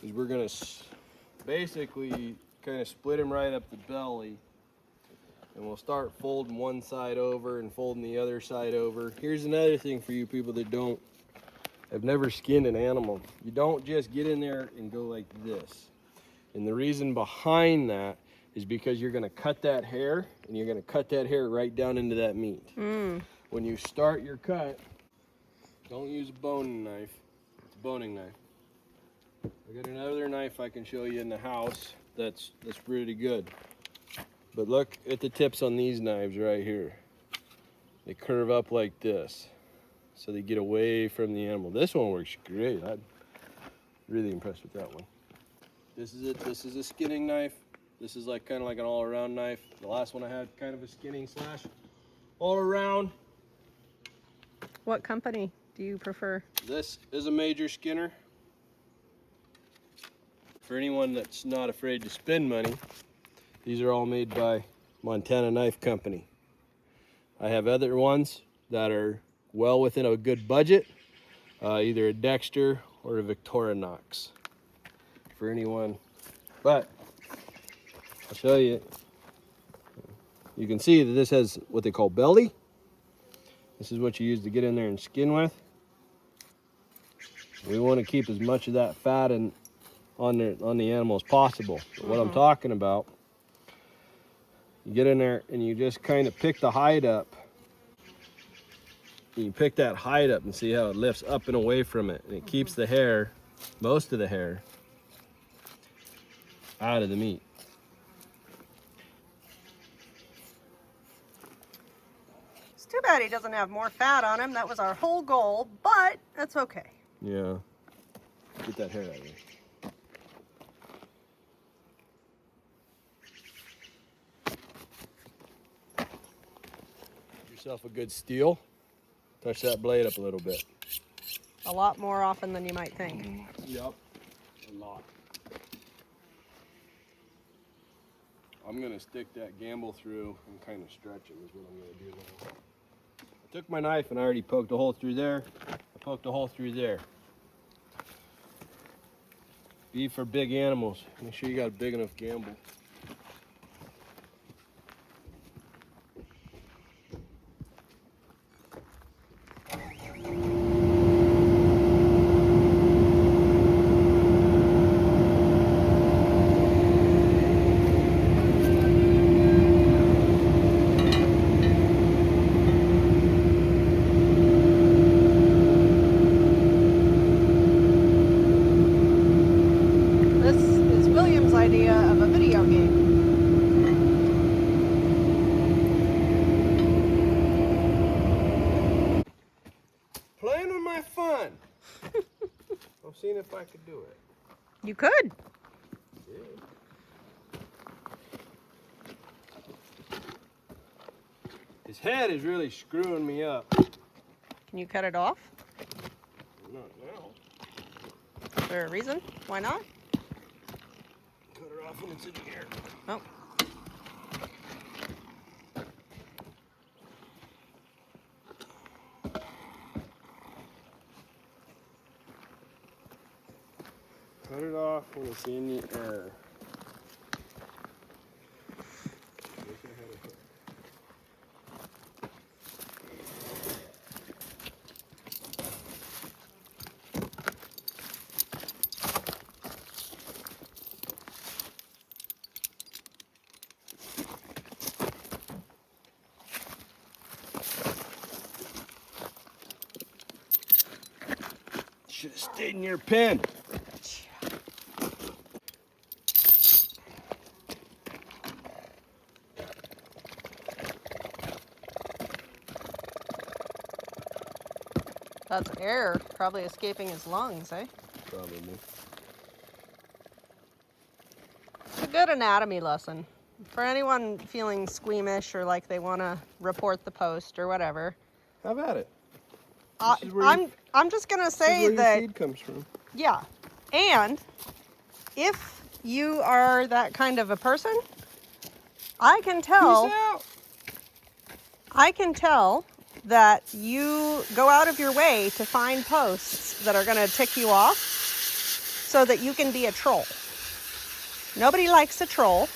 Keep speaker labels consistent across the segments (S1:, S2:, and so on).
S1: is we're gonna basically kind of split him right up the belly, and we'll start folding one side over and folding the other side over. Here's another thing for you people that have never skinned an animal. You don't just get in there and go like this. And the reason behind that is because you're gonna cut that hair, and you're gonna cut that hair right down into that meat. When you start your cut, don't use a boning knife. It's a boning knife. I got another knife I can show you in the house that's pretty good. But look at the tips on these knives right here. They curve up like this, so they get away from the animal. This one works great. I'm really impressed with that one. This is it. This is a skinning knife. This is like kind of like an all-around knife. The last one I had kind of a skinning slash all around.
S2: What company do you prefer?
S1: This is a Major Skinner. For anyone that's not afraid to spend money, these are all made by Montana Knife Company. I have other ones that are well within a good budget, either a Dexter or a Victorinox. For anyone, but I'll show you. You can see that this has what they call belly. This is what you use to get in there and skin with. We want to keep as much of that fat on the animal as possible. But what I'm talking about, you get in there and you just kind of pick the hide up. You pick that hide up and see how it lifts up and away from it, and it keeps the hair, most of the hair, out of the meat.
S2: It's too bad he doesn't have more fat on him. That was our whole goal, but that's okay.
S1: Yeah. Get that hair out of there. Get yourself a good steel. Touch that blade up a little bit.
S2: A lot more often than you might think.
S1: Yep, a lot. I'm gonna stick that gamble through and kind of stretch it is what I'm gonna do now. I took my knife and I already poked a hole through there. I poked a hole through there. Beef for big animals. Make sure you got a big enough gamble.
S2: Idea of a video game.
S1: Playing with my fun. I'm seeing if I could do it.
S2: You could.
S1: His head is really screwing me up.
S2: Can you cut it off?
S1: Not now.
S2: Is there a reason? Why not?
S1: Cut her off when it's in the air.
S2: Oh.
S1: Cut it off when it's in the air. Should have stayed in your pen.
S2: That's air probably escaping his lungs, eh?
S1: Probably.
S2: It's a good anatomy lesson. For anyone feeling squeamish or like they want to report the post or whatever.
S1: Have at it.
S2: I'm just going to say
S1: this is where
S2: that...
S1: your feed comes from.
S2: Yeah. And if you are that kind of a person, I can tell...
S1: Peace out.
S2: I can tell that you go out of your way to find posts that are going to tick you off. so that you can be a troll. Nobody likes a troll.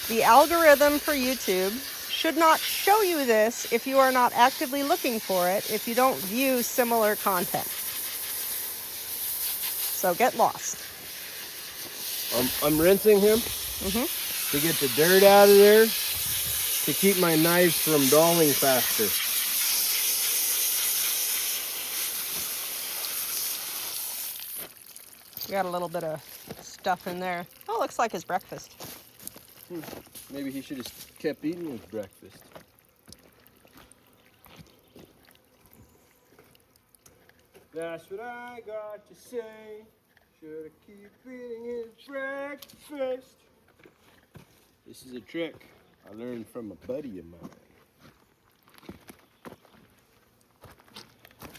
S2: The algorithm for YouTube should not show you this if you are not actively looking for it, if you don't view similar content. So get lost.
S1: I'm rinsing him to get the dirt out of there, to keep my knives from dulling faster.
S2: We got a little bit of stuff in there. Oh, looks like his breakfast.
S1: Maybe he should have kept eating his breakfast. That's what I got to say. Should I keep eating his breakfast? This is a trick I learned from a buddy of mine.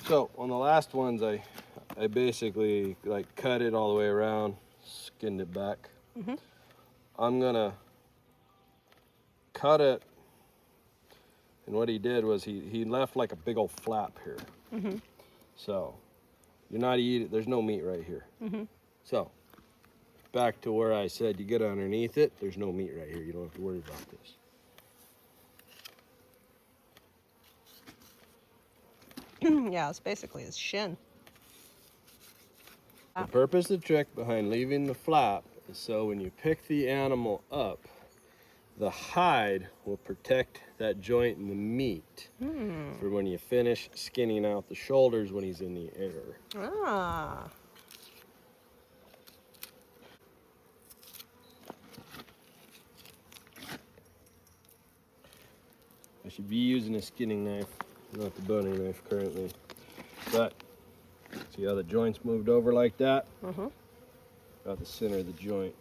S1: So on the last ones, I basically like cut it all the way around, skinned it back. I'm gonna cut it, and what he did was he left like a big old flap here. So you're not eating, there's no meat right here. So back to where I said you get underneath it, there's no meat right here. You don't have to worry about this.
S2: Yeah, it's basically his shin.
S1: The purpose of the trick behind leaving the flap is so when you pick the animal up, the hide will protect that joint in the meat for when you finish skinning out the shoulders when he's in the air.
S2: Ah.
S1: I should be using a skinning knife, not the boning knife currently. But see how the joint's moved over like that? About the center of the joint.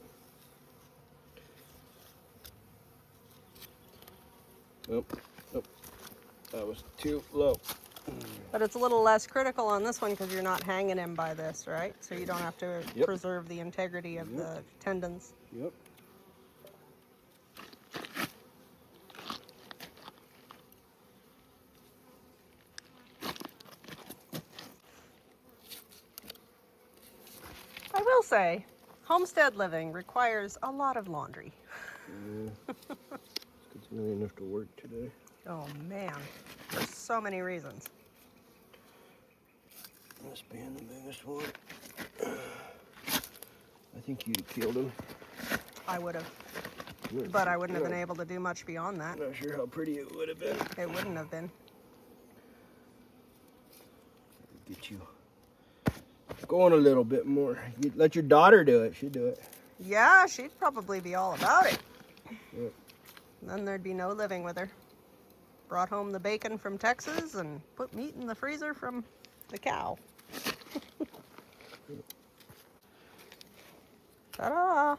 S1: Oh, that was too low.
S2: But it's a little less critical on this one because you're not hanging him by this, right? So you don't have to preserve the integrity of the tendons.
S1: Yep.
S2: I will say, homestead living requires a lot of laundry.
S1: Yeah. It's really enough to work today.
S2: Oh man, there's so many reasons.
S1: This being the biggest one. I think you'd have killed him.
S2: I would have, but I wouldn't have been able to do much beyond that.
S1: Not sure how pretty it would have been.
S2: It wouldn't have been.
S1: Get you going a little bit more. You let your daughter do it. She'd do it.
S2: Yeah, she'd probably be all about it.
S1: Yep.
S2: Then there'd be no living with her. Brought home the bacon from Texas and put meat in the freezer from the cow. Ta-da!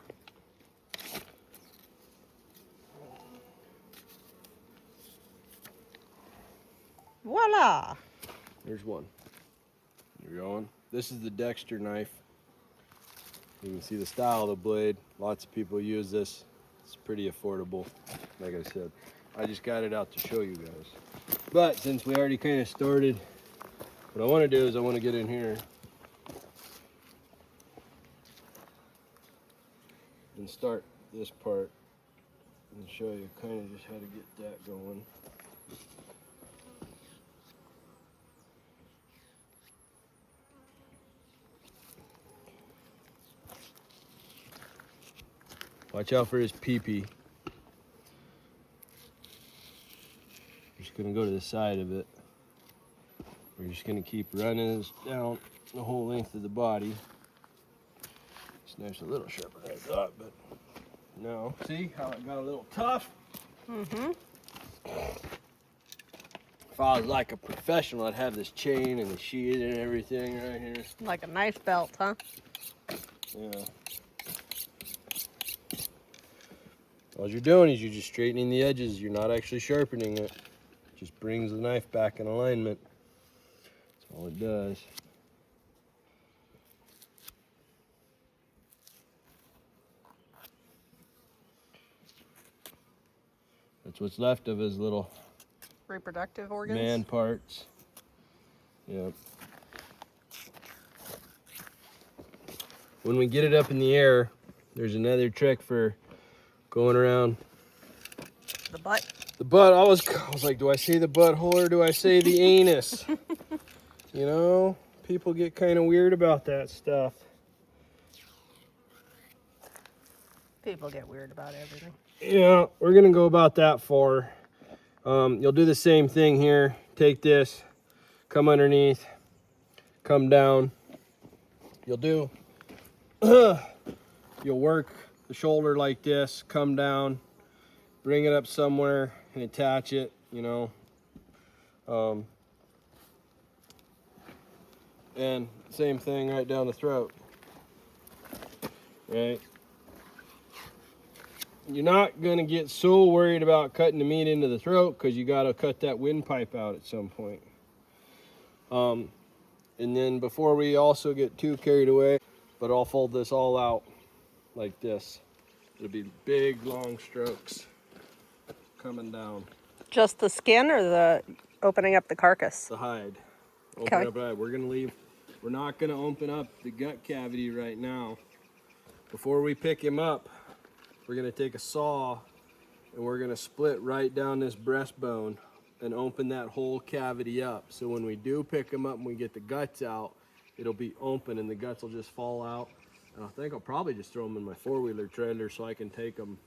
S2: Voila!
S1: There's one. You're going. This is the Dexter knife. You can see the style of the blade. Lots of people use this. It's pretty affordable. Like I said, I just got it out to show you guys. But since we already kind of started, what I want to do is I want to get in here and start this part and show you kind of just how to get that going. Watch out for his pee-pee. Just gonna go to the side of it. We're just gonna keep running this down the whole length of the body. This knife's a little sharper than I thought, but no. See how it got a little tough? If I was like a professional, I'd have this chain and the sheath and everything right here.
S2: Like a knife belt, huh?
S1: Yeah. All you're doing is you're just straightening the edges. You're not actually sharpening it. It just brings the knife back in alignment. That's all it does. That's what's left of his little
S2: Reproductive organs?
S1: man parts. Yep. when we get it up in the air, there's another trick for going around
S2: The butt.
S1: the butt. I was like, do I say the butthole or do I say the anus? You know, people get kind of weird about that stuff.
S2: People get weird about everything.
S1: Yeah, we're gonna go about that far. You'll do the same thing here. Take this, come underneath, come down. You'll work the shoulder like this, come down, bring it up somewhere and attach it, you know. And same thing right down the throat, right? You're not gonna get so worried about cutting the meat into the throat because you gotta cut that windpipe out at some point. And then before we also get too carried away, but I'll fold this all out like this. It'll be big, long strokes coming down.
S2: Just the skin or the opening up the carcass?
S1: The hide.
S2: Okay.
S1: Open up the hide. We're not gonna open up the gut cavity right now. Before we pick him up, we're gonna take a saw and we're gonna split right down this breastbone and open that whole cavity up. So when we do pick him up and we get the guts out, it'll be open and the guts will just fall out. And I think I'll probably just throw them in my four-wheeler trailer so I can take them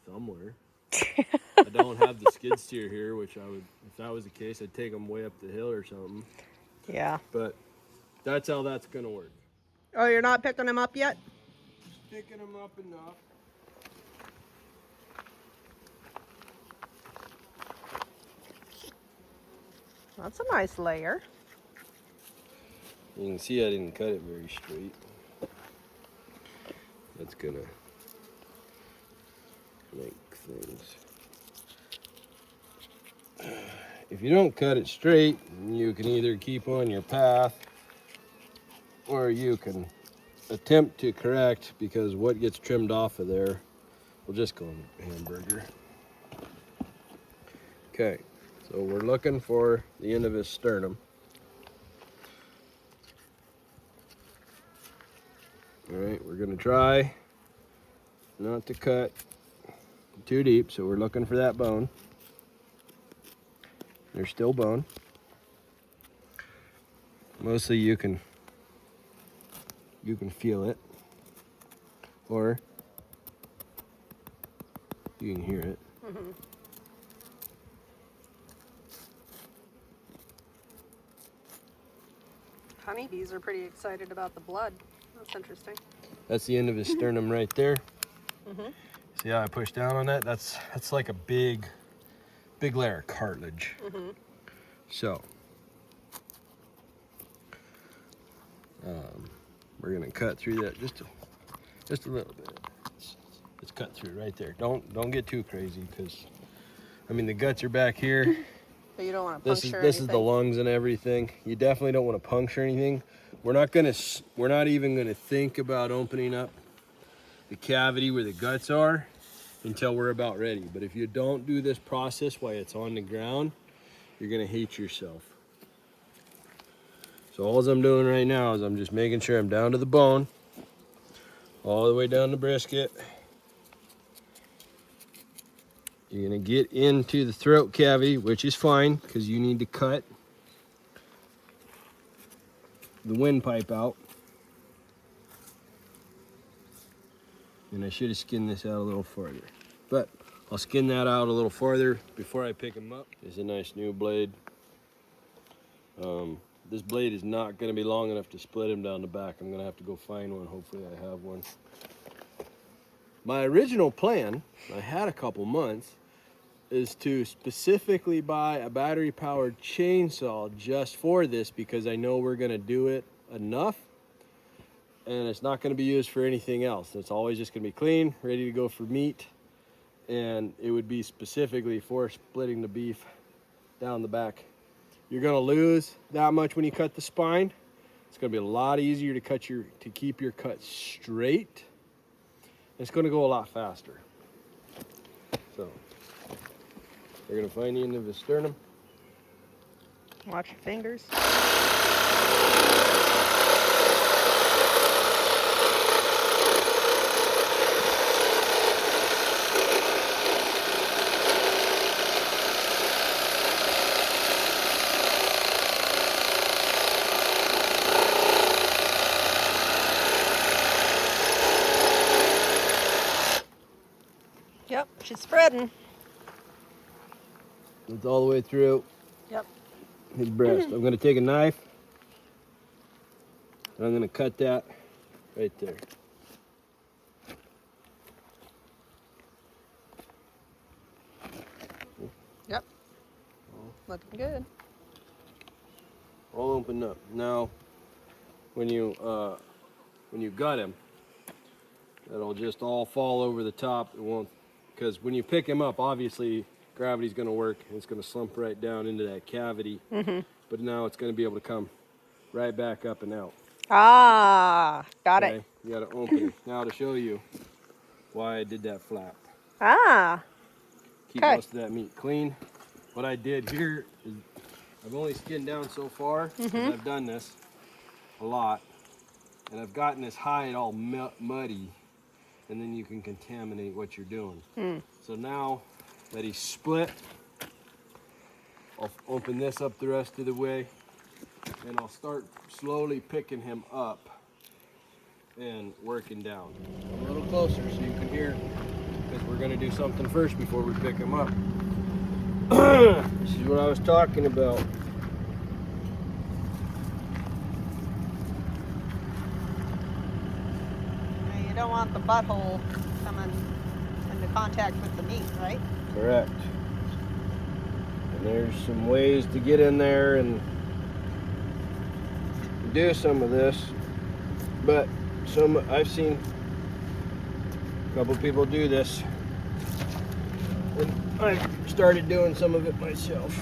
S1: somewhere. I don't have the skid steer here, which I would, if that was the case, I'd take them way up the hill or something.
S2: Yeah.
S1: But that's how that's gonna work.
S2: Oh, you're not picking them up yet?
S1: Just picking them up enough.
S2: That's a nice layer.
S1: You can see I didn't cut it very straight. That's gonna make things. If you don't cut it straight, you can either keep on your path or you can attempt to correct, because what gets trimmed off of there will just go in the hamburger. Okay, so we're looking for the end of his sternum. All right, we're gonna try not to cut too deep, so we're looking for that bone. There's still bone. Mostly you can feel it, or you can hear it.
S2: Mm-hmm. Honeybees are pretty excited about the blood. That's interesting.
S1: That's the end of his sternum right there.
S2: Mm-hmm.
S1: See how I push down on that? That's like a big layer of cartilage.
S2: Mm-hmm.
S1: So we're gonna cut through that just a little bit. It's cut through right there. Don't get too crazy, because I mean the guts are back here.
S2: But you don't want to puncture
S1: This is the
S2: anything.
S1: lungs and everything. You definitely don't want to puncture anything. We're not even gonna think about opening up the cavity where the guts are until we're about ready. But if you don't do this process while it's on the ground, you're gonna hate yourself. So all I'm doing right now is I'm just making sure I'm down to the bone, all the way down the brisket. You're gonna get into the throat cavity, which is fine, because you need to cut the windpipe out. And I should have skinned this out a little farther, but I'll skin that out a little farther before I pick them up. It's a nice new blade. This blade is not going to be long enough to split him down the back. I'm going to have to go find one. Hopefully I have one. My original plan, I had a couple months, is to specifically buy a battery powered chainsaw just for this, because I know we're going to do it enough and it's not going to be used for anything else. It's always just going to be clean, ready to go for meat, and it would be specifically for splitting the beef down the back. You're going to lose that much when you cut the spine. It's going to be a lot easier to keep your cut straight. It's going to go a lot faster. So we're going to find the end of his sternum.
S2: Watch your fingers. She's spreading.
S1: It's all the way through
S2: Yep.
S1: his breast. I'm going to take a knife and I'm going to cut that right there.
S2: Yep. Looking good.
S1: All opened up. Now, when you gut him, it'll just all fall over the top. It won't, because when you pick him up, obviously gravity's going to work and it's going to slump right down into that cavity. But now it's going to be able to come right back up and out.
S2: Ah, got
S1: Okay?
S2: it.
S1: You got to open it. Now to show you why I did that flap.
S2: Ah,
S1: Keep
S2: okay.
S1: most of that meat clean. What I did here is I've only skinned down so far, 'cause I've done this a lot, and I've gotten this hide all muddy, and then you can contaminate what you're doing. So now that he's split, I'll open this up the rest of the way, and I'll start slowly picking him up and working down. A little closer so you can hear, because we're going to do something first before we pick him up. This is what I was talking about.
S2: Now, you don't want the butthole coming into contact with the meat, right?
S1: Correct. And there's some ways to get in there and do some of this, but I've seen a couple people do this, and I started doing some of it myself.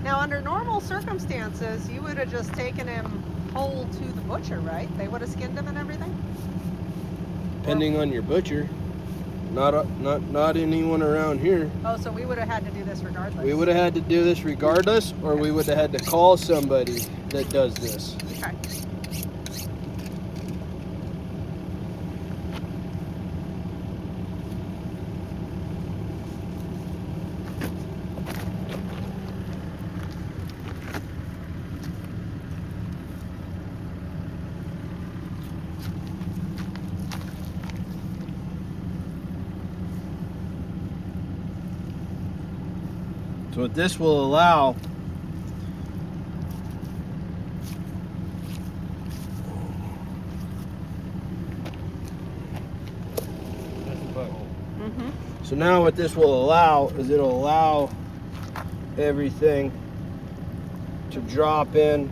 S2: Now, under normal circumstances, you would have just taken him whole to the butcher, right? They would have skinned him and everything?
S1: Depending on your butcher, not anyone around here.
S2: Oh, so we would have had to do this regardless.
S1: We would have had to do this regardless, or we would have had to call somebody that does this.
S2: Okay.
S1: So what this will allow So now what this will allow is it'll allow everything to drop in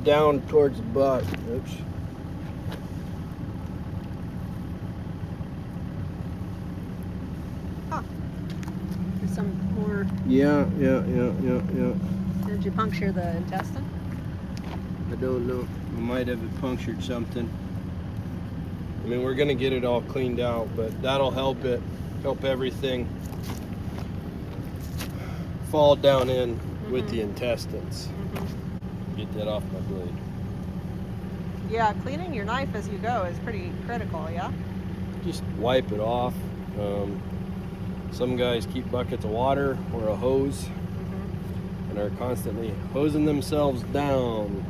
S1: down towards the butt. Oops.
S2: Huh. There's some more.
S1: Yeah.
S2: Did you puncture the intestine?
S1: I don't know. I might have punctured something. I mean, we're gonna get it all cleaned out, but that'll help everything fall down in with the intestines. Get that off my blade.
S2: Yeah, cleaning your knife as you go is pretty critical, yeah?
S1: Just wipe it off. Some guys keep buckets of water or a hose and are constantly hosing themselves down.